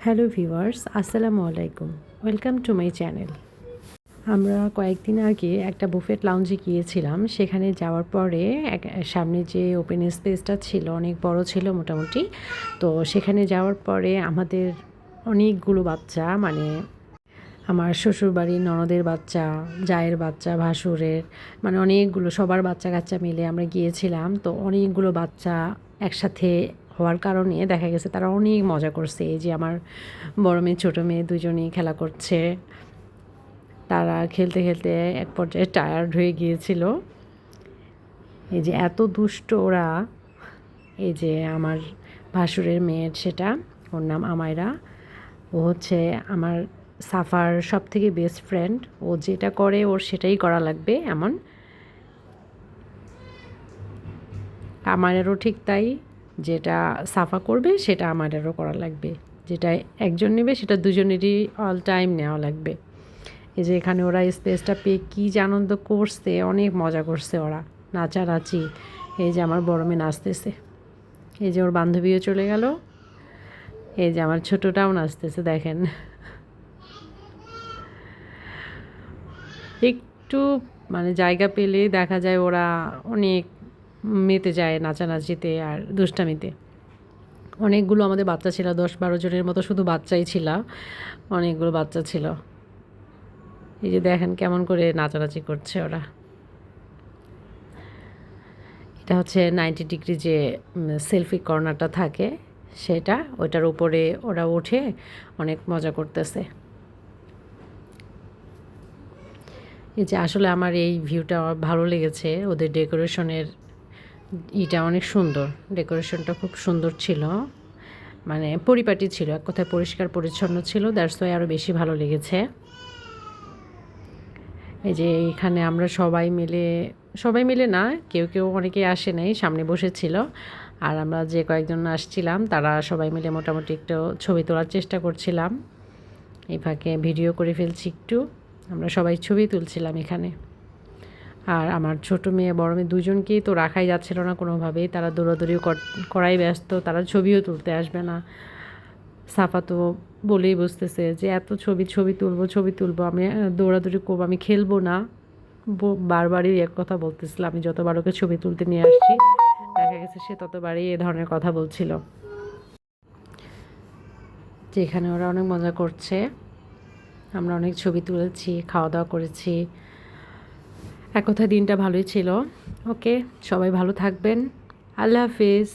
Hello viewers, আসসালামু আলাইকুম। Welcome to my channel. আমরা কয়েকদিন আগে একটা বুফেট লাউঞ্জে গিয়েছিলাম। সেখানে যাওয়ার পরে সামনে যে ওপেন স্পেসটা ছিল অনেক বড় ছিল মোটামুটি। তো সেখানে যাওয়ার পরে আমাদের অনেকগুলো বাচ্চা, মানে আমার শ্বশুরবাড়ির ননদের বাচ্চা, জায়ের বাচ্চা, ভাসুরের, মানে অনেকগুলো সবার বাচ্চা কাচ্চা মিলে আমরা গিয়েছিলাম। তো অনেকগুলো বাচ্চা একসাথে হওয়ার কারণে দেখা গেছে তারা অনেক মজা করছে। এই যে আমার বড় মেয়ে ছোটো মেয়ে দুজনেই খেলা করছে। তারা খেলতে খেলতে এক পর্যায়ে টায়ার্ড হয়ে গিয়েছিল। এই যে এত দুষ্ট ওরা। এই যে আমার ভাসুরের মেয়ের, সেটা ওর নাম আমায়রা। ও হচ্ছে আমার সাফার সব থেকে বেস্ট ফ্রেন্ড। ও যেটা করে ওর সেটাই করা লাগবে এমন। আমারেরও ঠিক তাই, যেটা সাফা করবে সেটা আমাদেরও করা লাগবে, যেটা একজন নেবে সেটা দুজনেরই অল টাইম নেওয়া লাগবে। এই যে এখানে ওরা স্পেসটা পেয়ে কী যে আনন্দ করছে, অনেক মজা করছে ওরা, নাচানাচি। এই যে আমার বড় মেয়ে নাচতেছে, এই যে ওর বান্ধবীও চলে গেল, এই যে আমার ছোটোটাও নাচতেছে দেখেন। একটু মানে জায়গা পেলে দেখা যায় ওরা অনেক মেতে যায় নাচানাচিতে আর দুষ্টামিতে। অনেকগুলো আমাদের বাচ্চা ছিল, 10-12 জনের মতো শুধু বাচ্চাই ছিল, অনেকগুলো বাচ্চা ছিল। এই যে দেখেন কেমন করে নাচানাচি করছে ওরা। এটা হচ্ছে 90 ডিগ্রি যে সেলফি কর্নারটা থাকে, সেটা ওইটার উপরে ওরা উঠে অনেক মজা করতেছে। এই যে আসলে আমার এই ভিউটা ভালো লেগেছে। ওদের ডেকোরেশনের এটা অনেক সুন্দর, ডেকোরেশনটা খুব সুন্দর ছিল, মানে পরিপাটি ছিল, এক কথায় পরিষ্কার পরিচ্ছন্ন ছিল। দ্যাটস ওয়াই আরও বেশি ভালো লেগেছে। এই যে এখানে আমরা সবাই মিলে না, কেউ কেউ অনেকেই আসে নাই, সামনে বসেছিল। আর আমরা যে কয়েকজন আসছিলাম তারা সবাই মিলে মোটামুটি একটু ছবি তোলার চেষ্টা করছিলাম। এই ফাঁকে ভিডিও করে ফেলছি একটু। আমরা সবাই ছবি তুলছিলাম এখানে। আর আমার ছোটো মেয়ে বড় মেয়ে দুজনকেই তো রাখাই যাচ্ছিল না কোনোভাবেই, তারা দৌড়াদৌড়িও করাই ব্যস্ত, তারা ছবিও তুলতে আসবে না। সাফা তো বলেই বুঝতেছে যে এত ছবি তুলবো, আমি দৌড়াদৌড়ি করবো, আমি খেলবো না। বারবারই এক কথা বলতেছিল। আমি যতবার ওকে ছবি তুলতে নিয়ে আসছি দেখা গেছে সে ততবারই এ ধরনের কথা বলছিল। যেখানে ওরা অনেক মজা করছে, আমরা অনেক ছবি তুলেছি, খাওয়া দাওয়া করেছি। এক কথায় দিনটা ভালোই ছিল। ওকে, সবাই ভালো থাকবেন। আল্লাহ হাফিজ।